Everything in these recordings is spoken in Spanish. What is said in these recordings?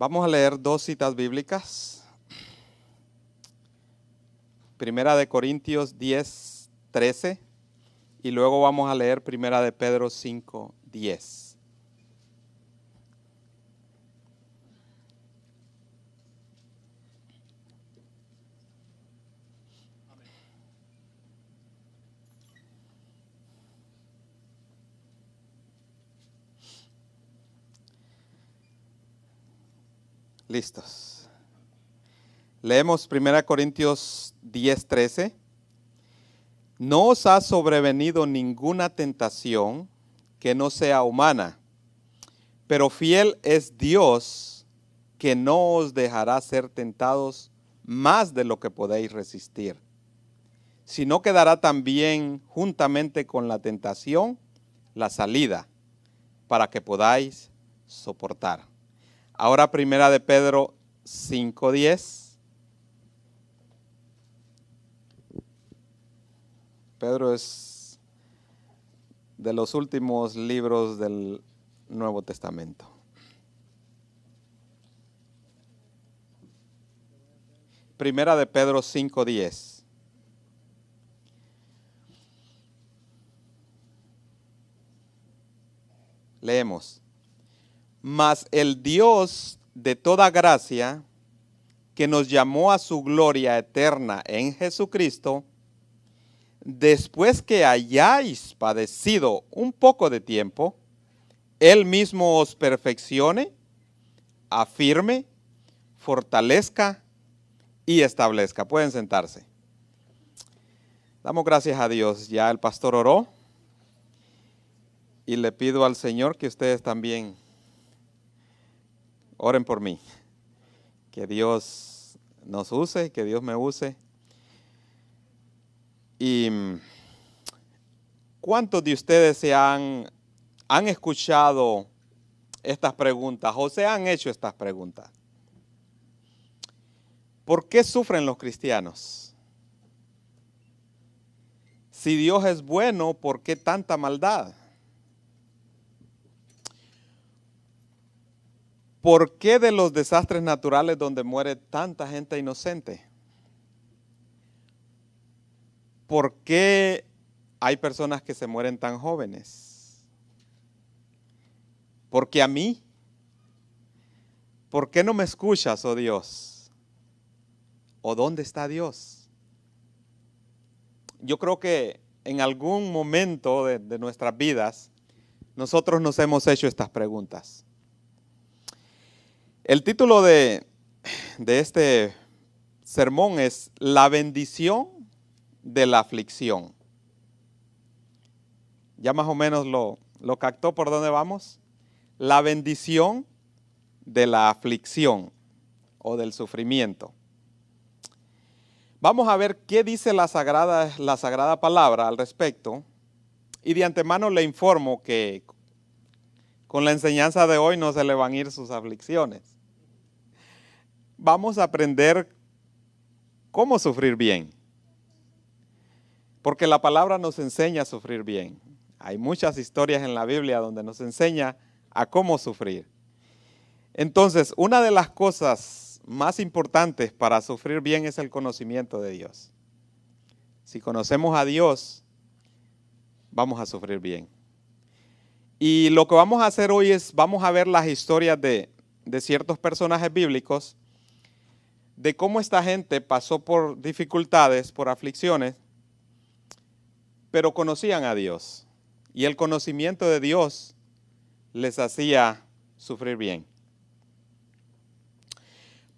Vamos a leer dos citas bíblicas. Primera de Corintios 10, 13 y luego vamos a leer Primera de Pedro 5, 10. Listos. Leemos 1 Corintios 10, 13. No os ha sobrevenido ninguna tentación que no sea humana, pero fiel es Dios, que no os dejará ser tentados más de lo que podéis resistir, sino que dará también juntamente con la tentación la salida, para que podáis soportar. Ahora Primera de Pedro 5:10. Pedro es de los últimos libros del Nuevo Testamento. Primera de Pedro 5:10. Leemos. Mas el Dios de toda gracia, que nos llamó a su gloria eterna en Jesucristo, después que hayáis padecido un poco de tiempo, Él mismo os perfeccione, afirme, fortalezca y establezca. Pueden sentarse. Damos gracias a Dios. Ya el pastor oró y le pido al Señor que ustedes también oren por mí, que Dios nos use, que Dios me use. ¿Y cuántos de ustedes han escuchado estas preguntas o se han hecho estas preguntas? ¿Por qué sufren los cristianos? Si Dios es bueno, ¿por qué tanta maldad? ¿Por qué de los desastres naturales donde muere tanta gente inocente? ¿Por qué hay personas que se mueren tan jóvenes? ¿Por qué a mí? ¿Por qué no me escuchas, oh Dios? ¿O dónde está Dios? Yo creo que en algún momento de nuestras vidas nosotros nos hemos hecho estas preguntas. El título de este sermón es La bendición de la aflicción. Ya más o menos lo captó por dónde vamos. La bendición de la aflicción o del sufrimiento. Vamos a ver qué dice la sagrada palabra al respecto. Y de antemano le informo que con la enseñanza de hoy no se le van a ir sus aflicciones. Vamos a aprender cómo sufrir bien. Porque la palabra nos enseña a sufrir bien. Hay muchas historias en la Biblia donde nos enseña a cómo sufrir. Entonces, una de las cosas más importantes para sufrir bien es el conocimiento de Dios. Si conocemos a Dios, vamos a sufrir bien. Y lo que vamos a hacer hoy es, vamos a ver las historias de ciertos personajes bíblicos, de cómo esta gente pasó por dificultades, por aflicciones, pero conocían a Dios. Y el conocimiento de Dios les hacía sufrir bien.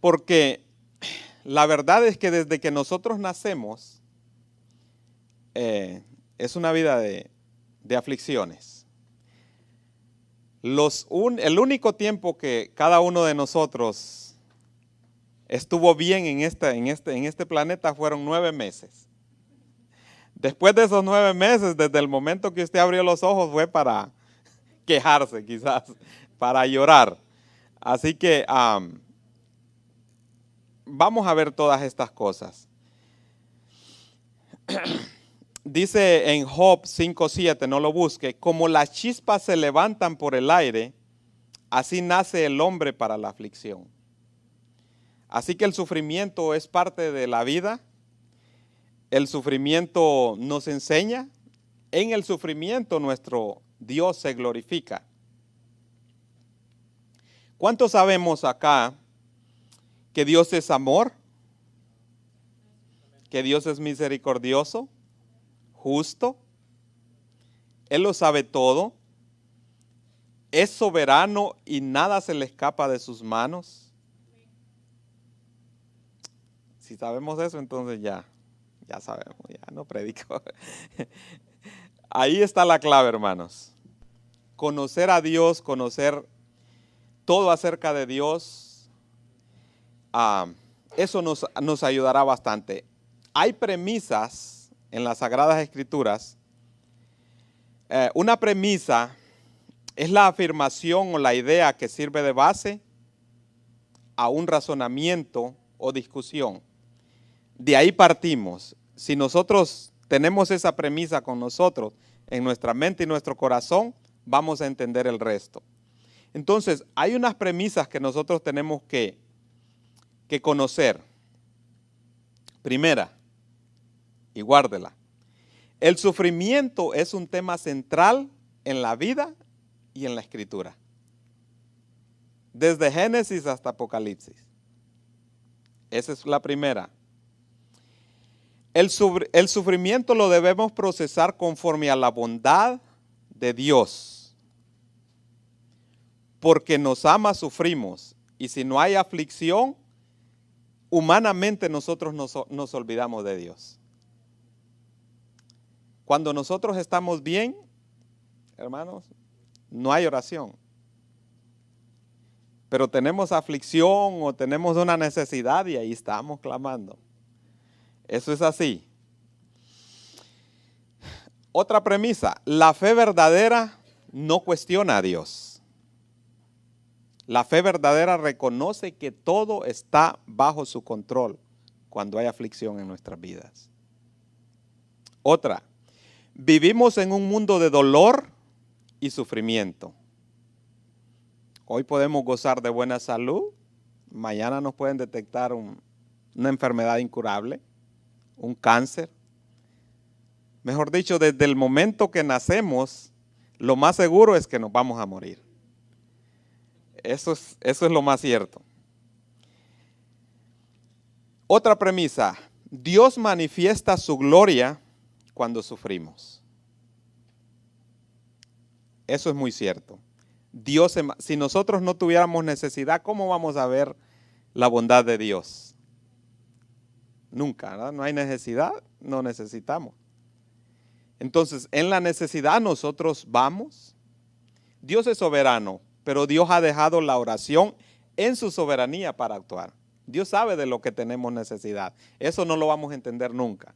Porque la verdad es que desde que nosotros nacemos, es una vida de aflicciones. El único tiempo que cada uno de nosotros estuvo bien en este planeta fueron 9 meses. Después de esos 9 meses, desde el momento que usted abrió los ojos, fue para quejarse quizás, para llorar. Así que vamos a ver todas estas cosas. Dice en Job 5:7, no lo busque, como las chispas se levantan por el aire, así nace el hombre para la aflicción. Así que el sufrimiento es parte de la vida. El sufrimiento nos enseña. En el sufrimiento nuestro Dios se glorifica. ¿Cuántos sabemos acá que Dios es amor? Que Dios es misericordioso, justo. Él lo sabe todo. Es soberano y nada se le escapa de sus manos. Si sabemos eso, entonces ya sabemos, ya no predico. Ahí está la clave, hermanos. Conocer a Dios, conocer todo acerca de Dios, eso nos ayudará bastante. Hay premisas en las Sagradas Escrituras. Una premisa es la afirmación o la idea que sirve de base a un razonamiento o discusión. De ahí partimos. Si nosotros tenemos esa premisa con nosotros en nuestra mente y nuestro corazón, vamos a entender el resto. Entonces, hay unas premisas que nosotros tenemos que conocer. Primera, y guárdela. El sufrimiento es un tema central en la vida y en la Escritura. Desde Génesis hasta Apocalipsis. Esa es la primera. El sufrimiento lo debemos procesar conforme a la bondad de Dios. Porque nos ama, sufrimos. Y si no hay aflicción, humanamente nosotros nos olvidamos de Dios. Cuando nosotros estamos bien, hermanos, no hay oración. Pero tenemos aflicción o tenemos una necesidad y ahí estamos clamando. Eso es así. Otra premisa, la fe verdadera no cuestiona a Dios. La fe verdadera reconoce que todo está bajo su control cuando hay aflicción en nuestras vidas. Otra, vivimos en un mundo de dolor y sufrimiento. Hoy podemos gozar de buena salud, mañana nos pueden detectar una enfermedad incurable, un cáncer. Mejor dicho, desde el momento que nacemos, lo más seguro es que nos vamos a morir. Eso es lo más cierto. Otra premisa, Dios manifiesta su gloria cuando sufrimos. Eso es muy cierto. Dios, si nosotros no tuviéramos necesidad, ¿cómo vamos a ver la bondad de Dios? Nunca, ¿verdad? No hay necesidad, no necesitamos. Entonces, en la necesidad nosotros vamos. Dios es soberano, pero Dios ha dejado la oración en su soberanía para actuar. Dios sabe de lo que tenemos necesidad. Eso no lo vamos a entender nunca.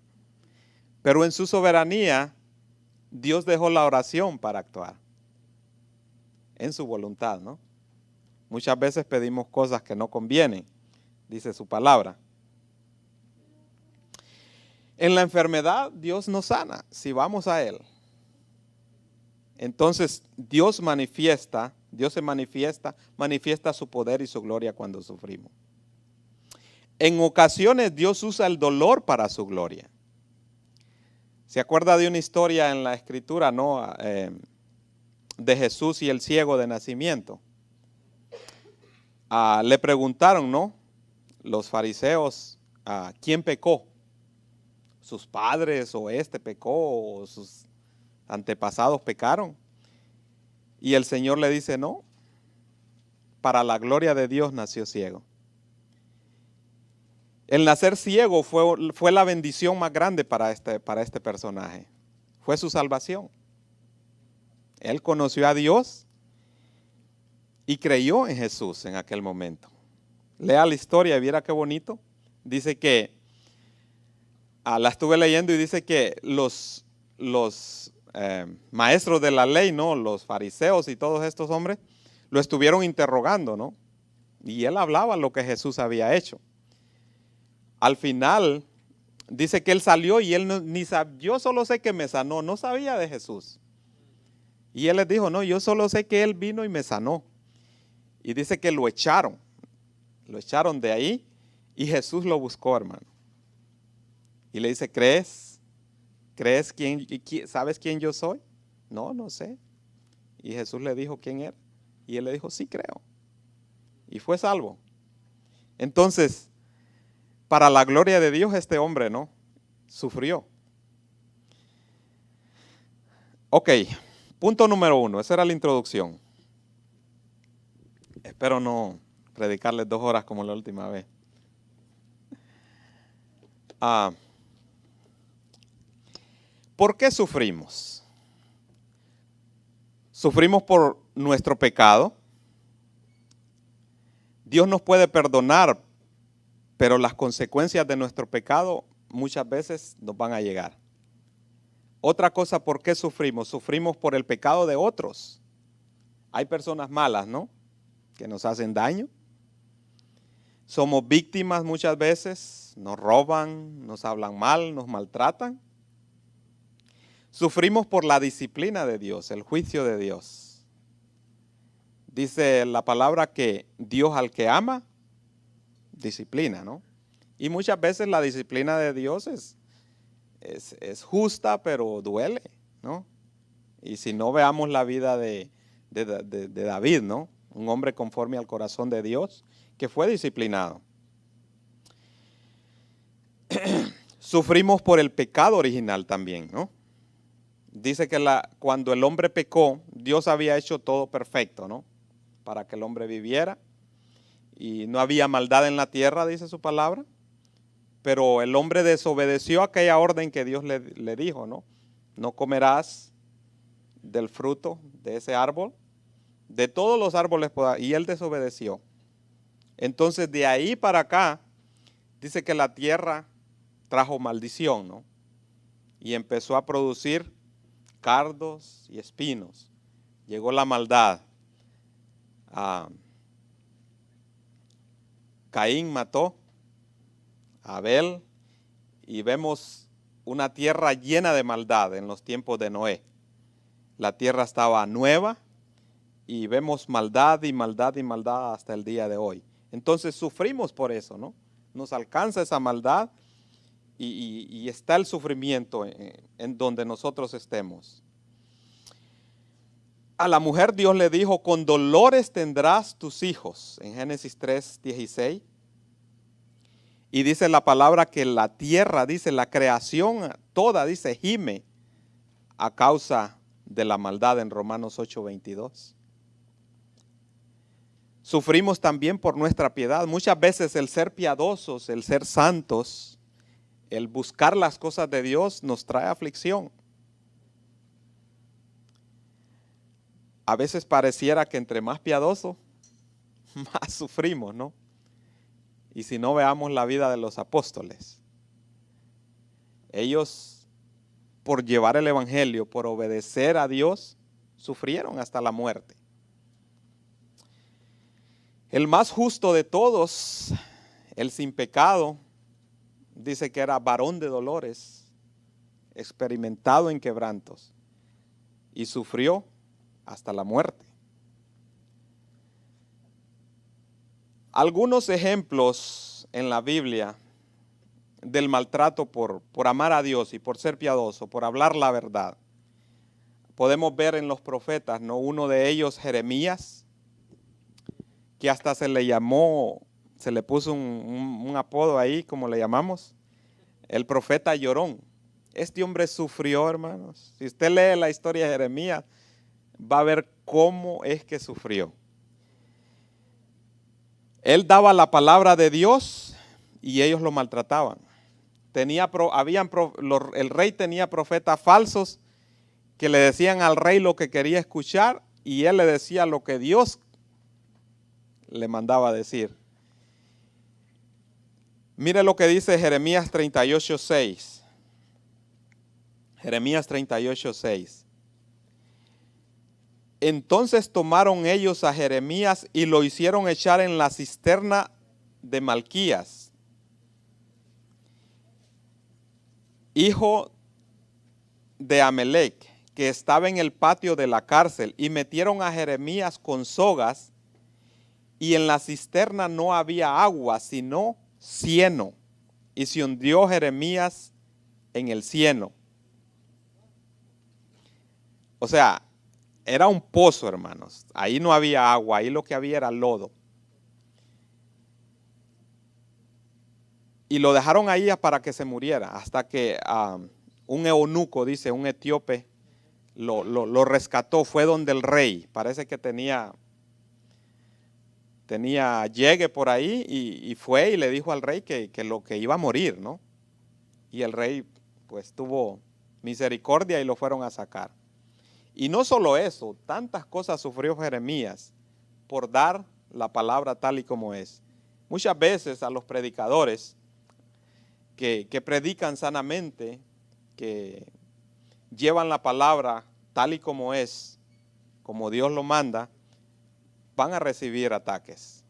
Pero en su soberanía, Dios dejó la oración para actuar. En su voluntad, ¿no? Muchas veces pedimos cosas que no convienen, dice su palabra. En la enfermedad, Dios nos sana si vamos a Él. Entonces, Dios se manifiesta su poder y su gloria cuando sufrimos. En ocasiones, Dios usa el dolor para su gloria. ¿Se acuerda de una historia en la Escritura, no? De Jesús y el ciego de nacimiento. Le preguntaron, ¿no? Los fariseos, ¿quién pecó? ¿Sus padres o este pecó o sus antepasados pecaron? Y el Señor le dice, no, para la gloria de Dios nació ciego. El nacer ciego fue la bendición más grande para este personaje. Fue su salvación. Él conoció a Dios y creyó en Jesús en aquel momento. Lea la historia y viera qué bonito. Dice que, la estuve leyendo y dice que los maestros de la ley, ¿no? Los fariseos y todos estos hombres, lo estuvieron interrogando, ¿no? Y él hablaba lo que Jesús había hecho. Al final, dice que él salió y él yo solo sé que me sanó, no sabía de Jesús. Y él les dijo, no, yo solo sé que él vino y me sanó. Y dice que lo echaron de ahí y Jesús lo buscó, hermano. Y le dice, ¿sabes quién yo soy? No, no sé. Y Jesús le dijo quién era. Y él le dijo, sí creo. Y fue salvo. Entonces, para la gloria de Dios, este hombre, ¿no? Sufrió. Ok, punto número 1. Esa era la introducción. Espero no predicarles 2 horas como la última vez. ¿Por qué sufrimos? Sufrimos por nuestro pecado. Dios nos puede perdonar, pero las consecuencias de nuestro pecado muchas veces nos van a llegar. Otra cosa, ¿por qué sufrimos? Sufrimos por el pecado de otros. Hay personas malas, ¿no? Que nos hacen daño. Somos víctimas muchas veces, nos roban, nos hablan mal, nos maltratan. Sufrimos por la disciplina de Dios, el juicio de Dios. Dice la palabra que Dios al que ama, disciplina, ¿no? Y muchas veces la disciplina de Dios es justa, pero duele, ¿no? Y si no, veamos la vida de David, ¿no? Un hombre conforme al corazón de Dios, que fue disciplinado. Sufrimos por el pecado original también, ¿no? Dice que cuando el hombre pecó, Dios había hecho todo perfecto, ¿no? Para que el hombre viviera. Y no había maldad en la tierra, dice su palabra. Pero el hombre desobedeció aquella orden que Dios le dijo, ¿no? No comerás del fruto de ese árbol. De todos los árboles, y él desobedeció. Entonces de ahí para acá, dice que la tierra trajo maldición, ¿no? Y empezó a producir cardos y espinos. Llegó la maldad. Caín mató a Abel y vemos una tierra llena de maldad en los tiempos de Noé. La tierra estaba nueva y vemos maldad y maldad y maldad hasta el día de hoy. Entonces sufrimos por eso, ¿no? Nos alcanza esa maldad y está el sufrimiento en donde nosotros estemos. A la mujer Dios le dijo, con dolores tendrás tus hijos, en Génesis 3:16. Y dice la palabra que la tierra, dice la creación toda, dice gime a causa de la maldad en Romanos 8:22. Sufrimos también por nuestra piedad. Muchas veces el ser piadosos, el ser santos, el buscar las cosas de Dios nos trae aflicción. A veces pareciera que entre más piadosos, más sufrimos, ¿no? Y si no, veamos la vida de los apóstoles. Ellos, por llevar el evangelio, por obedecer a Dios, sufrieron hasta la muerte. El más justo de todos, el sin pecado, dice que era varón de dolores, experimentado en quebrantos, y sufrió hasta la muerte. Algunos ejemplos en la Biblia del maltrato por amar a Dios y por ser piadoso, por hablar la verdad. Podemos ver en los profetas, ¿no? Uno de ellos, Jeremías, que hasta se le puso un apodo ahí, como le llamamos, el profeta llorón. Este hombre sufrió, hermanos. Si usted lee la historia de Jeremías, va a ver cómo es que sufrió. Él daba la palabra de Dios y ellos lo maltrataban. El rey tenía profetas falsos que le decían al rey lo que quería escuchar y él le decía lo que Dios le mandaba decir. Mire lo que dice Jeremías 38:6. Jeremías 38:6. Entonces tomaron ellos a Jeremías y lo hicieron echar en la cisterna de Malquías, hijo de Amelec, que estaba en el patio de la cárcel, y metieron a Jeremías con sogas y en la cisterna no había agua, sino cieno. Y se hundió Jeremías en el cieno. O sea, era un pozo, hermanos. Ahí no había agua, ahí lo que había era lodo. Y lo dejaron ahí para que se muriera, hasta que un eunuco, dice, un etíope, lo rescató. Fue donde el rey, parece que tenía llegue por ahí, y fue y le dijo al rey que lo que iba a morir, ¿no? Y el rey pues tuvo misericordia y lo fueron a sacar. Y no solo eso, tantas cosas sufrió Jeremías por dar la palabra tal y como es. Muchas veces a los predicadores que predican sanamente, que llevan la palabra tal y como es, como Dios lo manda, van a recibir ataques.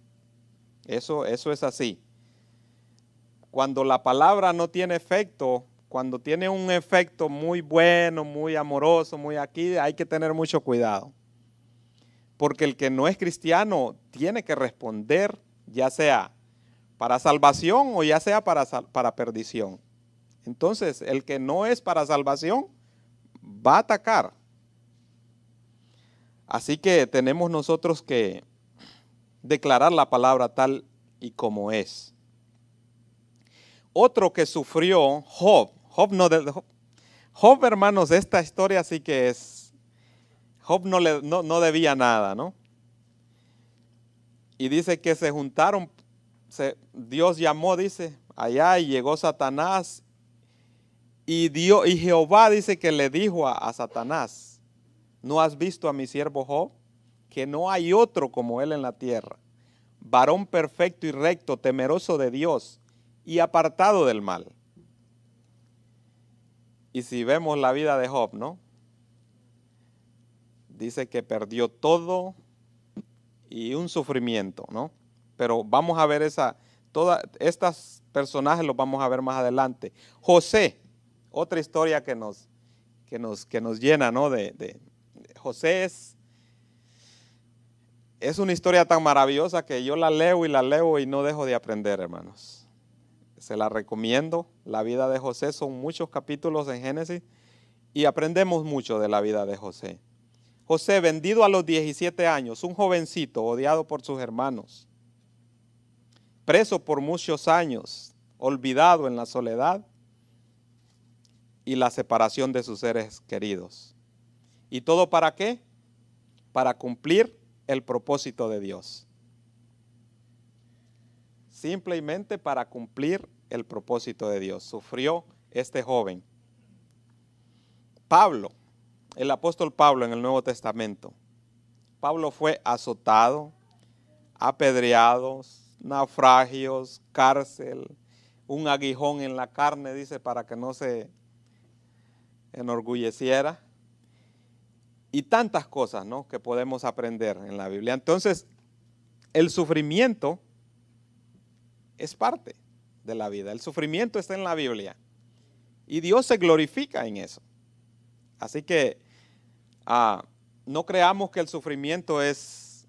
Eso es así. Cuando la palabra no tiene efecto, cuando tiene un efecto muy bueno, muy amoroso, muy aquí, hay que tener mucho cuidado. Porque el que no es cristiano tiene que responder, ya sea para salvación o ya sea para perdición. Entonces, el que no es para salvación va a atacar. Así que tenemos nosotros que declarar la palabra tal y como es. Otro que sufrió, Job. Job, hermanos, esta historia sí que es. Job no debía nada, ¿no? Y dice que se juntaron, Dios llamó, dice, allá, y llegó Satanás. Y Jehová dice que le dijo a Satanás: ¿no has visto a mi siervo Job? Que no hay otro como él en la tierra, varón perfecto y recto, temeroso de Dios y apartado del mal. Y si vemos la vida de Job, ¿no? Dice que perdió todo y un sufrimiento, ¿no? Pero vamos a ver todas estas personajes los vamos a ver más adelante. José, otra historia que nos llena, ¿no? José es una historia tan maravillosa que yo la leo y no dejo de aprender, hermanos. Se la recomiendo. La vida de José, son muchos capítulos en Génesis y aprendemos mucho de la vida de José. José, vendido a los 17 años, un jovencito odiado por sus hermanos, preso por muchos años, olvidado en la soledad y la separación de sus seres queridos. ¿Y todo para qué? Para cumplir el propósito de Dios. Simplemente para cumplir el propósito de Dios. Sufrió este joven. Pablo, el apóstol Pablo en el Nuevo Testamento. Pablo fue azotado, apedreado, naufragios, cárcel, un aguijón en la carne, dice, para que no se enorgulleciera. Y tantas cosas, ¿no?, que podemos aprender en la Biblia. Entonces, el sufrimiento es parte de la vida. El sufrimiento está en la Biblia. Y Dios se glorifica en eso. Así que no creamos que el sufrimiento es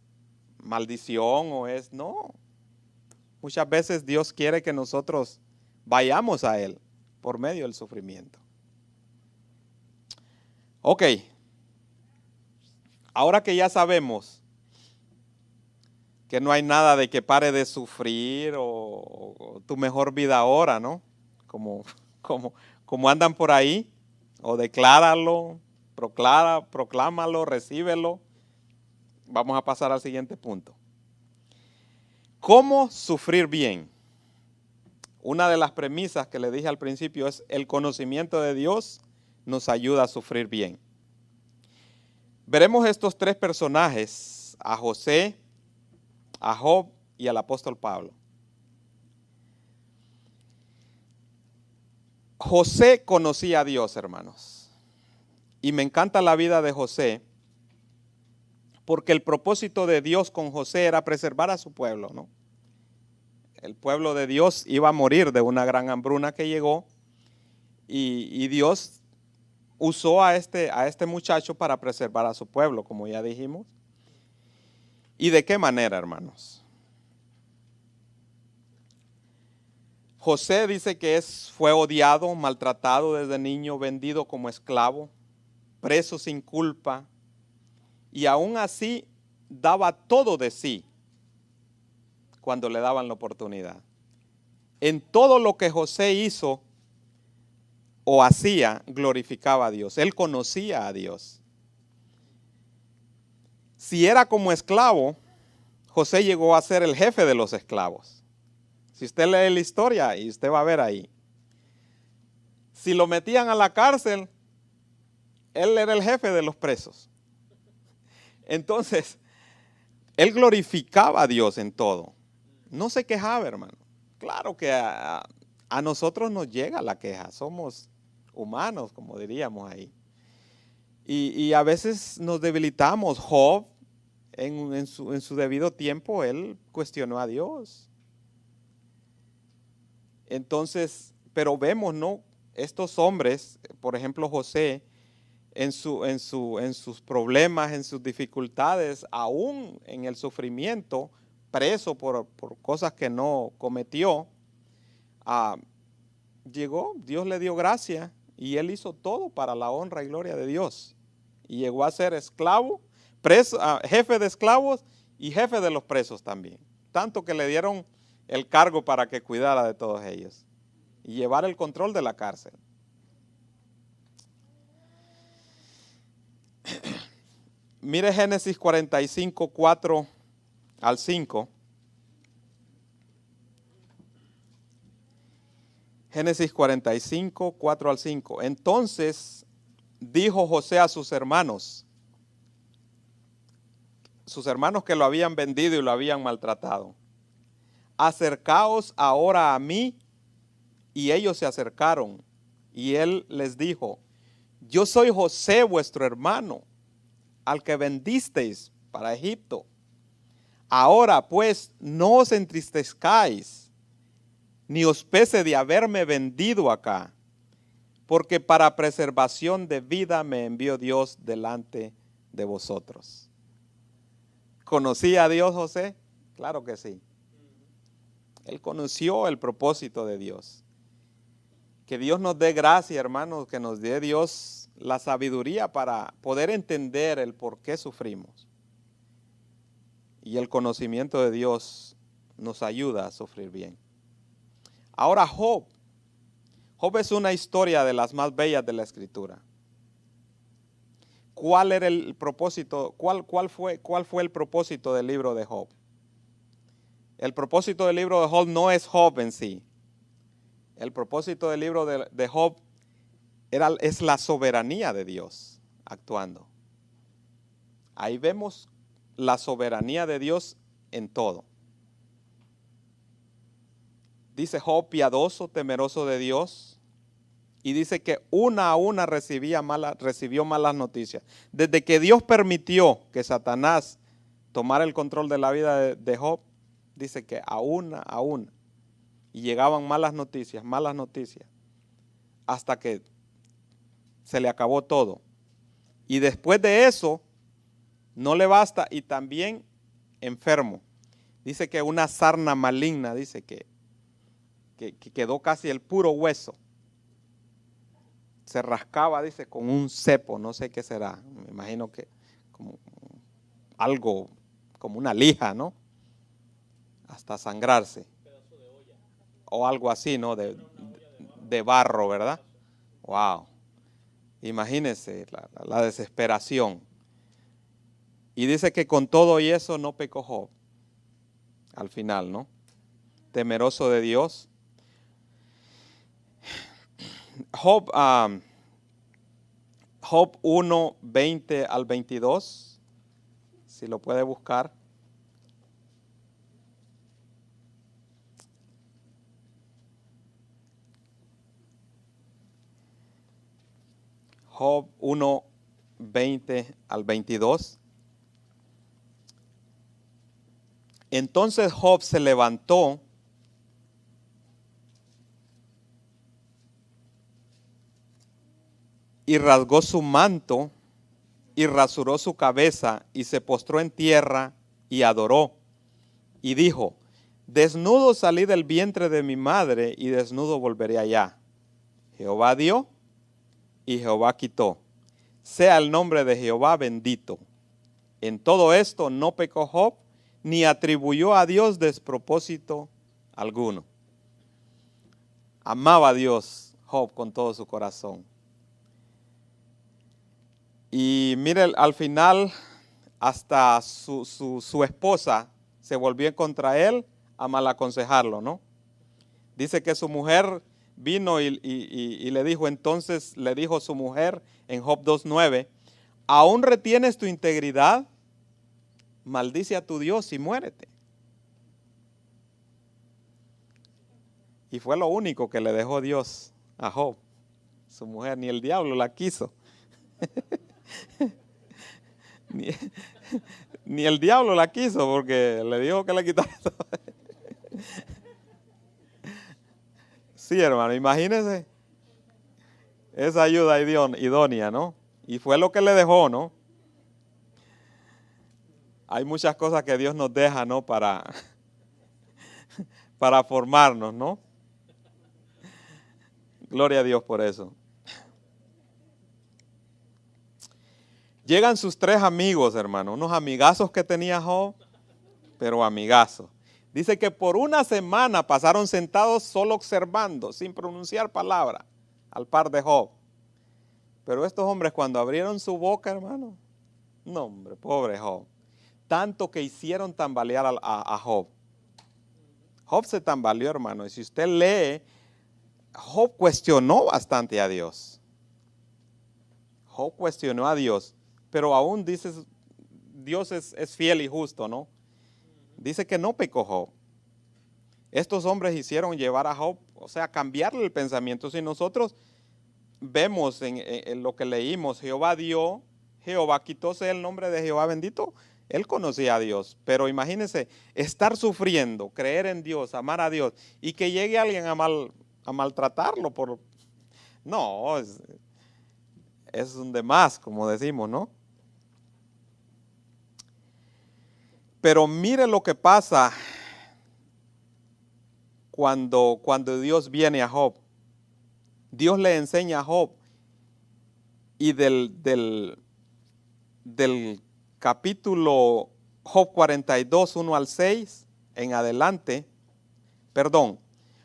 maldición no. Muchas veces Dios quiere que nosotros vayamos a Él por medio del sufrimiento. Ok. Ahora que ya sabemos que no hay nada de que pare de sufrir o tu mejor vida ahora, ¿no? Como andan por ahí, o decláralo, proclámalo, recíbelo. Vamos a pasar al siguiente punto. ¿Cómo sufrir bien? Una de las premisas que le dije al principio es: el conocimiento de Dios nos ayuda a sufrir bien. Veremos estos tres personajes, a José, a Job y al apóstol Pablo. José conocía a Dios, hermanos. Y me encanta la vida de José, porque el propósito de Dios con José era preservar a su pueblo, ¿no? El pueblo de Dios iba a morir de una gran hambruna que llegó, y Dios usó a este muchacho para preservar a su pueblo, como ya dijimos. ¿Y de qué manera, hermanos? José dice que fue odiado, maltratado desde niño, vendido como esclavo, preso sin culpa, y aún así daba todo de sí cuando le daban la oportunidad. En todo lo que José hizo o hacía, glorificaba a Dios. Él conocía a Dios. Si era como esclavo, José llegó a ser el jefe de los esclavos. Si usted lee la historia, y usted va a ver ahí. Si lo metían a la cárcel, él era el jefe de los presos. Entonces, él glorificaba a Dios en todo. No se quejaba, hermano. Claro que a nosotros nos llega la queja. Somos humanos, como diríamos ahí. Y a veces nos debilitamos. Job, en su debido tiempo, él cuestionó a Dios. Entonces, pero vemos, ¿no? Estos hombres, por ejemplo José, en sus problemas, en sus dificultades, aún en el sufrimiento, preso por cosas que no cometió, llegó, Dios le dio gracia y él hizo todo para la honra y gloria de Dios. Y llegó a ser esclavo, preso, jefe de esclavos y jefe de los presos también. Tanto que le dieron el cargo para que cuidara de todos ellos y llevar el control de la cárcel. Mire Génesis 45, 4 al 5. Génesis 45, 4 al 5. Entonces dijo José a sus hermanos que lo habían vendido y lo habían maltratado: acercaos ahora a mí. Y ellos se acercaron, y él les dijo: yo soy José, vuestro hermano, al que vendisteis para Egipto. Ahora pues no os entristezcáis, ni os pese de haberme vendido acá, porque para preservación de vida me envió Dios delante de vosotros. ¿Conocía a Dios José? Claro que sí. Él conoció el propósito de Dios. Que Dios nos dé gracia, hermanos, que nos dé Dios la sabiduría para poder entender el por qué sufrimos. Y el conocimiento de Dios nos ayuda a sufrir bien. Ahora Job. Job es una historia de las más bellas de la Escritura. ¿Cuál era el propósito? ¿Cuál fue el propósito del libro de Job? El propósito del libro de Job no es Job en sí. El propósito del libro de Job es la soberanía de Dios actuando. Ahí vemos la soberanía de Dios en todo. Dice Job, piadoso, temeroso de Dios, y dice que una a una recibió malas noticias. Desde que Dios permitió que Satanás tomara el control de la vida de Job, dice que a una, y llegaban malas noticias, hasta que se le acabó todo. Y después de eso, no le basta, y también enfermo. Dice que una sarna maligna, dice que quedó casi el puro hueso. Se rascaba, dice, con un cepo, no sé qué será. Me imagino que como algo, como una lija, ¿no? Hasta sangrarse. O algo así, ¿no? De barro, ¿verdad? Wow. Imagínense la desesperación. Y dice que con todo y eso no pecó Job. Al final, ¿no? Temeroso de Dios. Job 1, 20 al 22. Si lo puede buscar. Job 1, 20 al 22. Entonces Job se levantó y rasgó su manto y rasuró su cabeza y se postró en tierra y adoró. Y dijo: Desnudo salí del vientre de mi madre y desnudo volveré allá. Jehová dio y Jehová quitó. Sea el nombre de Jehová bendito. En todo esto no pecó Job, ni atribuyó a Dios despropósito alguno. Amaba a Dios Job con todo su corazón. Y mire, al final hasta su esposa se volvió contra él a malaconsejarlo, ¿no? Dice que su mujer vino y le dijo, entonces le dijo su mujer en Job 2:9, ¿aún retienes tu integridad? Maldice a tu Dios y muérete. Y fue lo único que le dejó Dios a Job. Su mujer, ni el diablo la quiso. Ni el diablo la quiso porque le dijo que le quitara todo. Sí, hermano, imagínense esa ayuda idónea, ¿no? Y fue lo que le dejó, ¿no? Hay muchas cosas que Dios nos deja, ¿no? Para formarnos, ¿no? Gloria a Dios por eso. Llegan sus 3 amigos, hermano, unos amigazos que tenía Job, pero amigazos. Dice que por una semana pasaron sentados solo observando, sin pronunciar palabra, al par de Job. Pero estos hombres cuando abrieron su boca, hermano, no hombre, pobre Job. Tanto que hicieron tambalear a Job. Job se tambaleó, hermano, y si usted lee, Job cuestionó bastante a Dios. Job cuestionó a Dios, pero aún dice, Dios es fiel y justo, ¿no? Dice que no pecó Job. Estos hombres hicieron llevar a Job, o sea, cambiarle el pensamiento. Si nosotros vemos en lo que leímos, Jehová dio, Jehová quitó, sea el nombre de Jehová bendito. Él conocía a Dios, pero imagínense estar sufriendo, creer en Dios, amar a Dios y que llegue alguien a maltratarlo no, es un de más, como decimos, ¿no? Pero mire lo que pasa cuando Dios viene a Job. Dios le enseña a Job y del capítulo Job 42, 1 al 6 en adelante,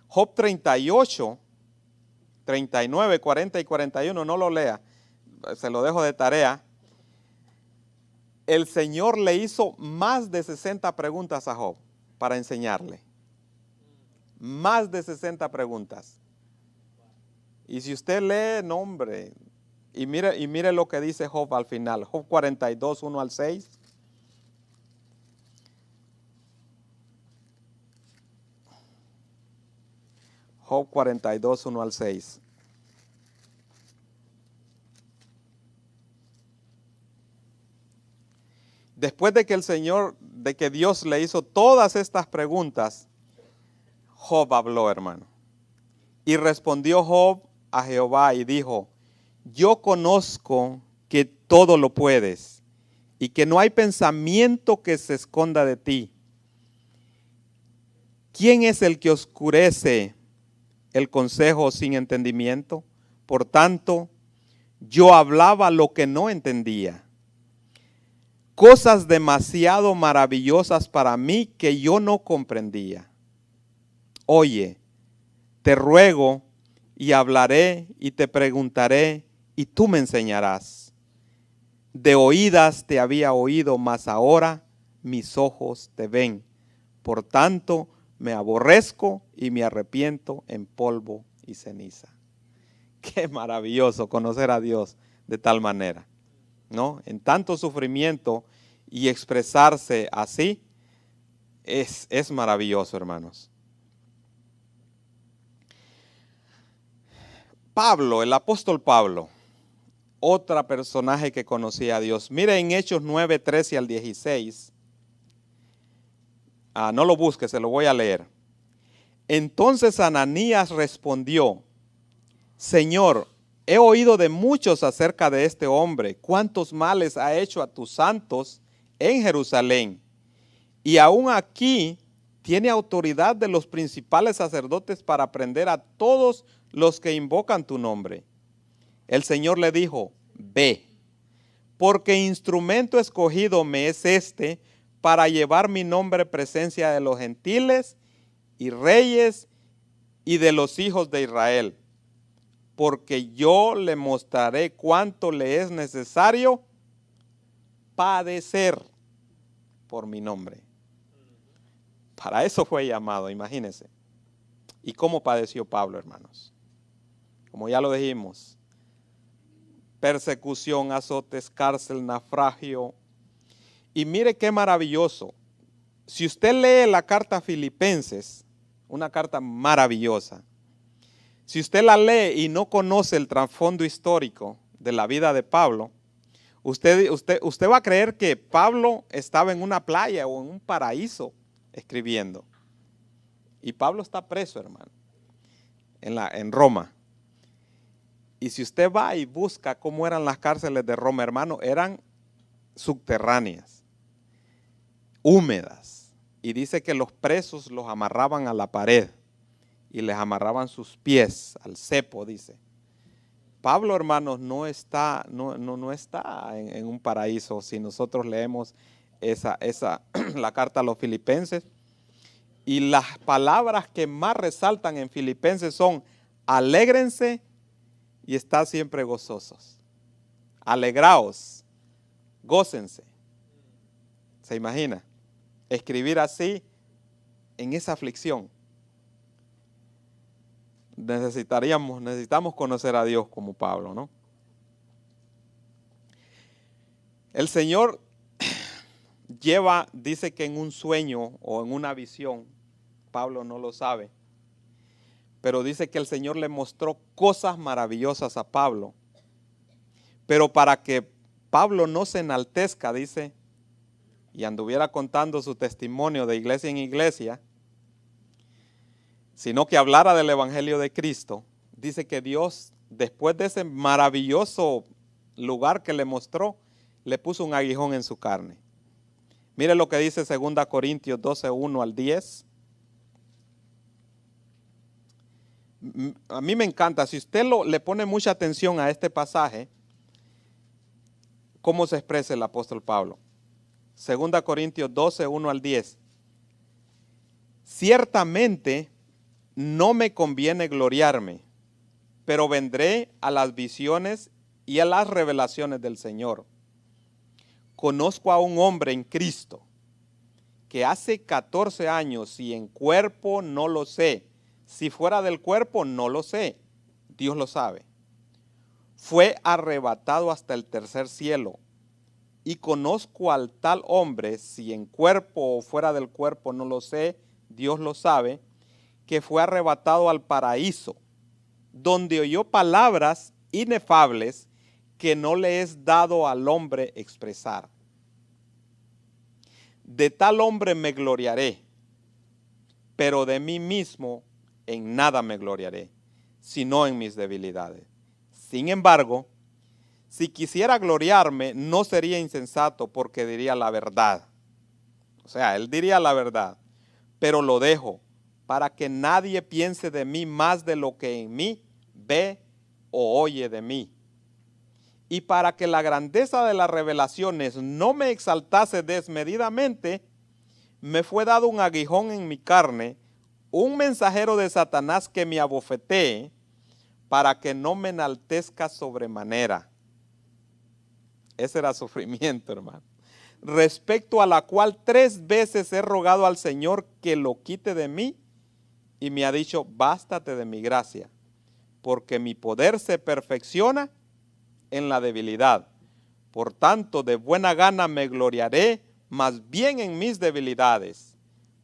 Job 38, 39, 40 y 41, no lo lea, se lo dejo de tarea. El Señor le hizo más de 60 preguntas a Job para enseñarle. Más de 60 preguntas. Y si usted lee, no hombre, y mire lo que dice Job al final. Job 42, 1 al 6. Job 42, 1 al 6. Después de que Dios le hizo todas estas preguntas, Job habló, hermano. Y respondió Job a Jehová y dijo, yo conozco que todo lo puedes y que no hay pensamiento que se esconda de ti. ¿Quién es el que oscurece el consejo sin entendimiento? Por tanto, yo hablaba lo que no entendía. Cosas demasiado maravillosas para mí que yo no comprendía. Oye, te ruego y hablaré y te preguntaré y tú me enseñarás. De oídas te había oído, mas ahora mis ojos te ven. Por tanto, me aborrezco y me arrepiento en polvo y ceniza. Qué maravilloso conocer a Dios de tal manera, ¿no? En tanto sufrimiento y expresarse así es maravilloso, hermanos. Pablo, el apóstol Pablo, otro personaje que conocía a Dios. Mire en Hechos 9, 13 al 16. No lo busque, se lo voy a leer. Entonces Ananías respondió, Señor, he oído de muchos acerca de este hombre, cuántos males ha hecho a tus santos en Jerusalén. Y aún aquí tiene autoridad de los principales sacerdotes para prender a todos los que invocan tu nombre. El Señor le dijo, ve, porque instrumento escogido me es este para llevar mi nombre en presencia de los gentiles y reyes y de los hijos de Israel, porque yo le mostraré cuánto le es necesario padecer por mi nombre. Para eso fue llamado, imagínense. ¿Y cómo padeció Pablo, hermanos? Como ya lo dijimos, persecución, azotes, cárcel, naufragio. Y mire qué maravilloso. Si usted lee la carta a Filipenses, una carta maravillosa, si usted la lee y no conoce el trasfondo histórico de la vida de Pablo, usted va a creer que Pablo estaba en una playa o en un paraíso escribiendo. Y Pablo está preso, hermano, en Roma. Y si usted va y busca cómo eran las cárceles de Roma, hermano, eran subterráneas, húmedas. Y dice que los presos los amarraban a la pared y les amarraban sus pies al cepo, dice. Pablo, hermanos, no está en un paraíso. Si nosotros leemos la carta a los filipenses, y las palabras que más resaltan en Filipenses son alégrense y estad siempre gozosos. Alegraos, gócense. ¿Se imagina? Escribir así en esa aflicción. Necesitamos conocer a Dios como Pablo, ¿no? El Señor dice que en un sueño o en una visión, Pablo no lo sabe, pero dice que el Señor le mostró cosas maravillosas a Pablo. Pero para que Pablo no se enaltezca, dice, y anduviera contando su testimonio de iglesia en iglesia, sino que hablara del Evangelio de Cristo, dice que Dios, después de ese maravilloso lugar que le mostró, le puso un aguijón en su carne. Mire lo que dice 2 Corintios 12, 1 al 10. A mí me encanta, si usted le pone mucha atención a este pasaje, cómo se expresa el apóstol Pablo. 2 Corintios 12, 1 al 10. Ciertamente no me conviene gloriarme, pero vendré a las visiones y a las revelaciones del Señor. Conozco a un hombre en Cristo que hace 14 años, si en cuerpo no lo sé, si fuera del cuerpo no lo sé, Dios lo sabe. Fue arrebatado hasta el tercer cielo. Y conozco al tal hombre, si en cuerpo o fuera del cuerpo no lo sé, Dios lo sabe, que fue arrebatado al paraíso, donde oyó palabras inefables que no le es dado al hombre expresar. De tal hombre me gloriaré, pero de mí mismo en nada me gloriaré, sino en mis debilidades. Sin embargo, si quisiera gloriarme, no sería insensato, porque diría la verdad. O sea, él diría la verdad, pero lo dejo para que nadie piense de mí más de lo que en mí ve o oye de mí. Y para que la grandeza de las revelaciones no me exaltase desmedidamente, me fue dado un aguijón en mi carne, un mensajero de Satanás que me abofetee, para que no me enaltezca sobremanera. Ese era sufrimiento, hermano. Respecto a la cual 3 veces he rogado al Señor que lo quite de mí, y me ha dicho, bástate de mi gracia, porque mi poder se perfecciona en la debilidad. Por tanto, de buena gana me gloriaré más bien en mis debilidades,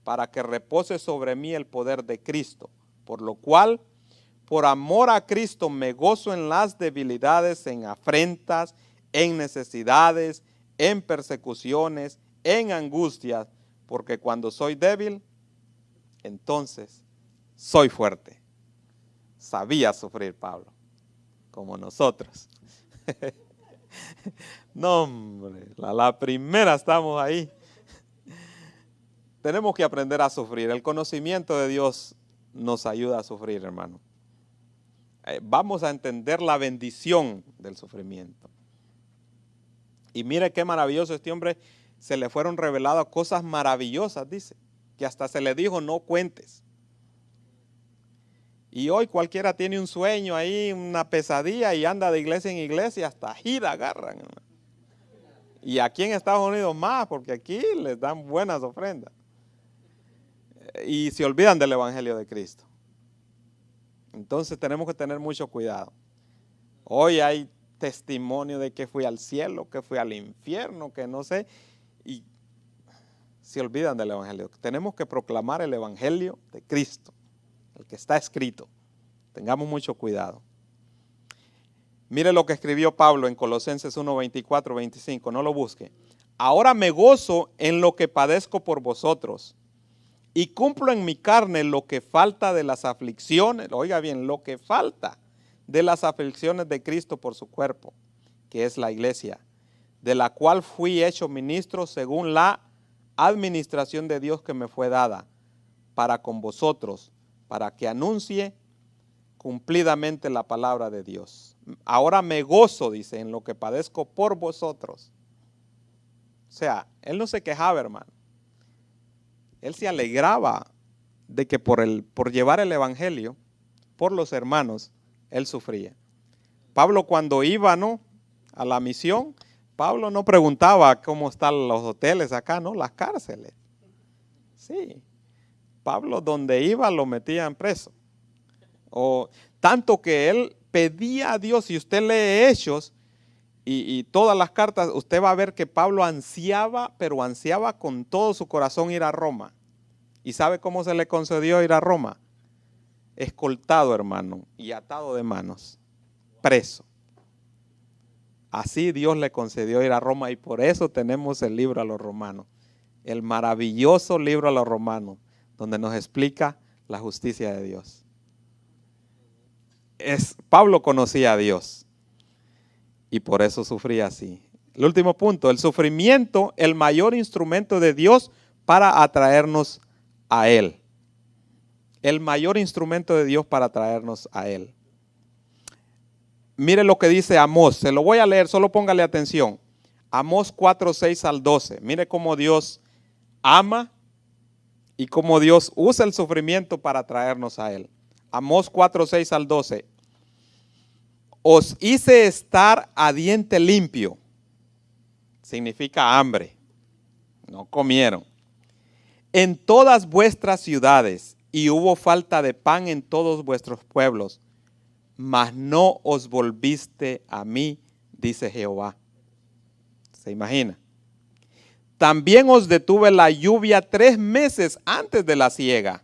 para que repose sobre mí el poder de Cristo. Por lo cual, por amor a Cristo, me gozo en las debilidades, en afrentas, en necesidades, en persecuciones, en angustias, porque cuando soy débil, entonces soy fuerte. Sabía sufrir Pablo, como nosotros. No, hombre, la primera estamos ahí. tenemos que aprender a sufrir. El conocimiento de Dios nos ayuda a sufrir, hermano. Vamos a entender la bendición del sufrimiento. Y mire qué maravilloso este hombre, se le fueron reveladas cosas maravillosas, dice, que hasta se le dijo no cuentes. Y hoy cualquiera tiene un sueño ahí, una pesadilla y anda de iglesia en iglesia, hasta gira agarran, hermano. Y aquí en Estados Unidos más, porque aquí les dan buenas ofrendas. Y se olvidan del Evangelio de Cristo. Entonces tenemos que tener mucho cuidado. Hoy hay testimonio de que fui al cielo, que fui al infierno, que no sé, y se olvidan del Evangelio. Tenemos que proclamar el Evangelio de Cristo, el que está escrito. Tengamos mucho cuidado. Mire lo que escribió Pablo en Colosenses 1, 24, 25, no lo busque. Ahora me gozo en lo que padezco por vosotros y cumplo en mi carne lo que falta de las aflicciones, oiga bien, lo que falta de las aflicciones de Cristo por su cuerpo, que es la iglesia, de la cual fui hecho ministro según la administración de Dios que me fue dada para con vosotros, para que anuncie cumplidamente la palabra de Dios. Ahora me gozo, dice, en lo que padezco por vosotros. O sea, él no se quejaba, hermano. Él se alegraba de que por llevar el evangelio, por los hermanos, él sufría. Pablo cuando iba, ¿no?, a la misión, Pablo no preguntaba cómo están los hoteles acá, ¿no?, las cárceles. Sí, Pablo donde iba lo metían preso. O tanto que él pedía a Dios, si usted lee Hechos y todas las cartas, usted va a ver que Pablo ansiaba, pero ansiaba con todo su corazón ir a Roma. ¿Y sabe cómo se le concedió ir a Roma? Escoltado, hermano, y atado de manos, preso. Así Dios le concedió ir a Roma y por eso tenemos el libro a los romanos, el maravilloso libro a los romanos, donde nos explica la justicia de Dios. Pablo conocía a Dios y por eso sufría así. El último punto, el sufrimiento, el mayor instrumento de Dios para atraernos a Él. El mayor instrumento de Dios para atraernos a Él. Mire lo que dice Amós, se lo voy a leer, solo póngale atención. Amós 4, 6 al 12. Mire cómo Dios ama y cómo Dios usa el sufrimiento para atraernos a Él. Amós 4, 6 al 12. Os hice estar a diente limpio. Significa hambre. No comieron. En todas vuestras ciudades, y hubo falta de pan en todos vuestros pueblos, mas no os volviste a mí, dice Jehová. ¿Se imagina? También os detuve la lluvia 3 meses antes de la siega,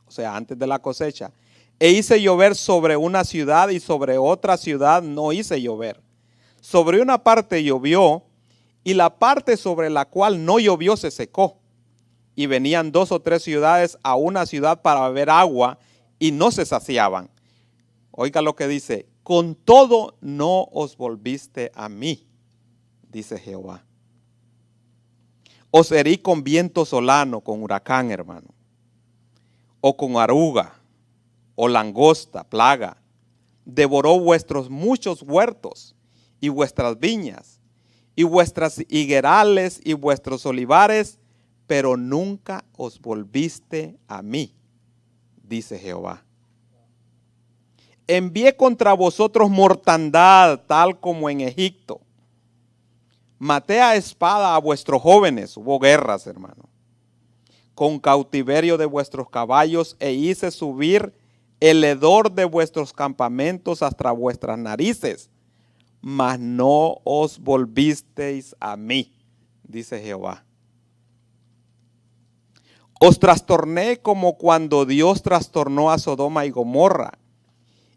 o sea, antes de la cosecha, e hice llover sobre una ciudad y sobre otra ciudad no hice llover. Sobre una parte llovió y la parte sobre la cual no llovió se secó. Y venían 2 o 3 ciudades a una ciudad para beber agua y no se saciaban. Oiga lo que dice, con todo no os volviste a mí, dice Jehová. Os herí con viento solano, con huracán, hermano, o con aruga, o langosta, plaga. Devoró vuestros muchos huertos y vuestras viñas, y vuestras higuerales y vuestros olivares, pero nunca os volviste a mí, dice Jehová. Envié contra vosotros mortandad, tal como en Egipto. Maté a espada a vuestros jóvenes, hubo guerras, hermano, con cautiverio de vuestros caballos, e hice subir el hedor de vuestros campamentos hasta vuestras narices, mas no os volvisteis a mí, dice Jehová. Os trastorné como cuando Dios trastornó a Sodoma y Gomorra,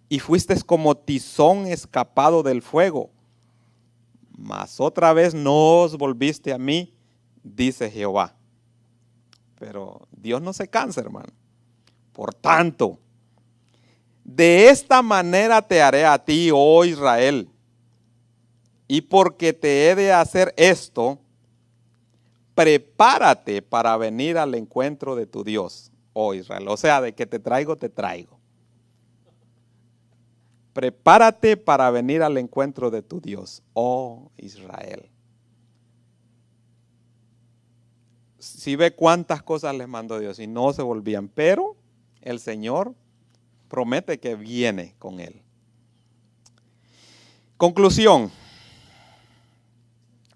y fuisteis como tizón escapado del fuego. Mas otra vez no os volviste a mí, dice Jehová. Pero Dios no se cansa, hermano. Por tanto, de esta manera te haré a ti, oh Israel, y porque te he de hacer esto, prepárate para venir al encuentro de tu Dios, oh Israel. O sea, de que te traigo, te traigo. Prepárate para venir al encuentro de tu Dios, oh Israel. Si ve cuántas cosas les mandó Dios y no se volvían, pero el Señor promete que viene con él. Conclusión.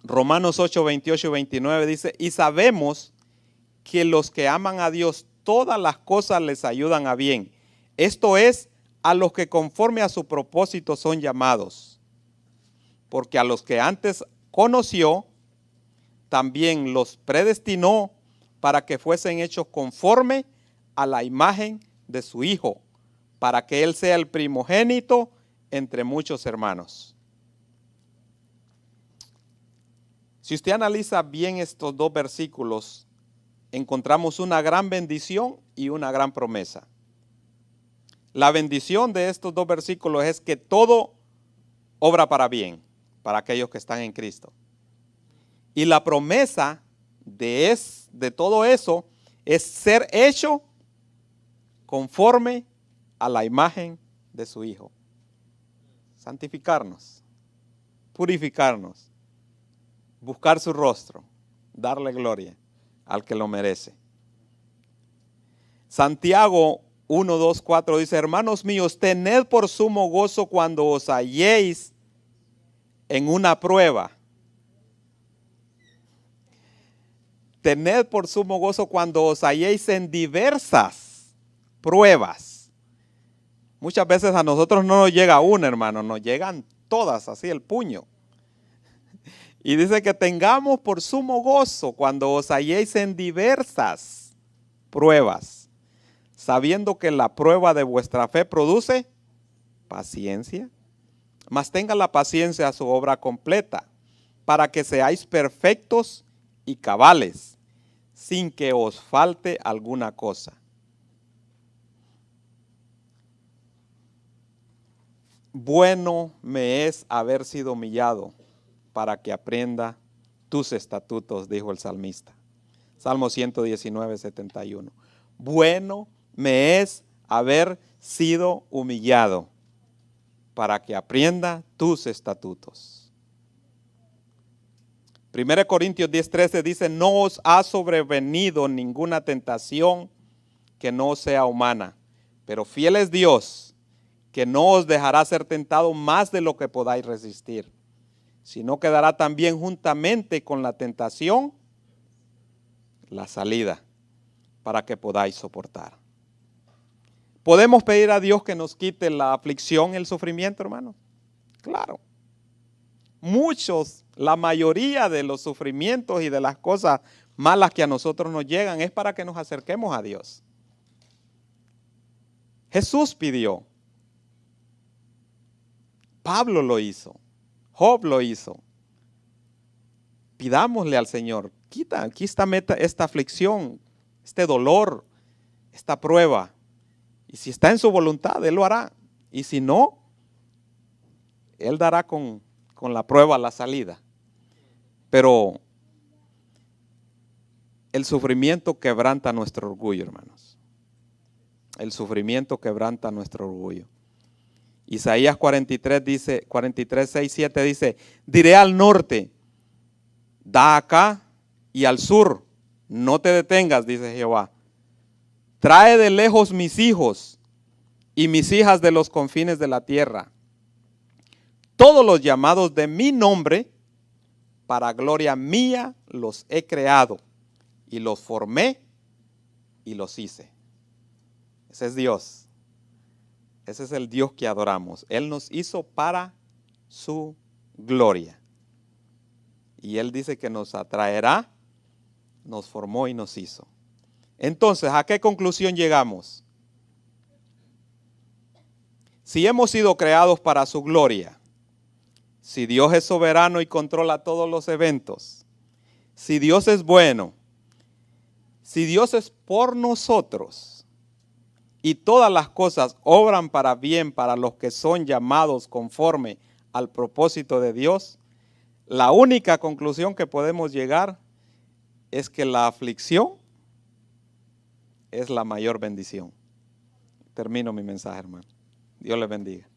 Romanos 8, 28 y 29 dice, y sabemos que los que aman a Dios, todas las cosas les ayudan a bien. Esto es, a los que conforme a su propósito son llamados. Porque a los que antes conoció, también los predestinó para que fuesen hechos conforme a la imagen de su Hijo, para que Él sea el primogénito entre muchos hermanos. Si usted analiza bien estos dos versículos, encontramos una gran bendición y una gran promesa. La bendición de estos dos versículos es que todo obra para bien, para aquellos que están en Cristo. Y la promesa de todo eso es ser hecho conforme a la imagen de su Hijo. Santificarnos, purificarnos, buscar su rostro, darle gloria al que lo merece. Santiago 1, 2, 4 dice, hermanos míos, tened por sumo gozo cuando os halléis en una prueba. Tened por sumo gozo cuando os halléis en diversas pruebas. Muchas veces a nosotros no nos llega una, hermano, nos llegan todas, así el puño. Y dice que tengamos por sumo gozo cuando os halléis en diversas pruebas, sabiendo que la prueba de vuestra fe produce paciencia. Mas tenga la paciencia su obra completa, para que seáis perfectos y cabales, sin que os falte alguna cosa. Bueno me es haber sido humillado, para que aprenda tus estatutos, dijo el salmista. Salmo 119, 71. Bueno me es haber sido humillado, para que aprenda tus estatutos. 1 Corintios 10, 13 dice, no os ha sobrevenido ninguna tentación que no sea humana, pero fiel es Dios, que no os dejará ser tentado más de lo que podáis resistir, sino que dará también juntamente con la tentación la salida para que podáis soportar. ¿Podemos pedir a Dios que nos quite la aflicción, el sufrimiento, hermano? Claro. La mayoría de los sufrimientos y de las cosas malas que a nosotros nos llegan es para que nos acerquemos a Dios. Jesús pidió. Pablo lo hizo. Job lo hizo. Pidámosle al Señor, quítame esta aflicción, este dolor, esta prueba. Y si está en su voluntad, Él lo hará. Y si no, Él dará con la prueba la salida. Pero el sufrimiento quebranta nuestro orgullo, hermanos. El sufrimiento quebranta nuestro orgullo. Isaías 43, 6, 7 dice, diré al norte, da acá, y al sur, no te detengas, dice Jehová. Trae de lejos mis hijos y mis hijas de los confines de la tierra. Todos los llamados de mi nombre, para gloria mía los he creado, y los formé y los hice. Ese es Dios. Ese es el Dios que adoramos. Él nos hizo para su gloria. Y Él dice que nos atraerá, nos formó y nos hizo. Entonces, ¿a qué conclusión llegamos? Si hemos sido creados para su gloria, si Dios es soberano y controla todos los eventos, si Dios es bueno, si Dios es por nosotros, y todas las cosas obran para bien para los que son llamados conforme al propósito de Dios, la única conclusión que podemos llegar es que la aflicción es la mayor bendición. Termino mi mensaje, hermano. Dios les bendiga.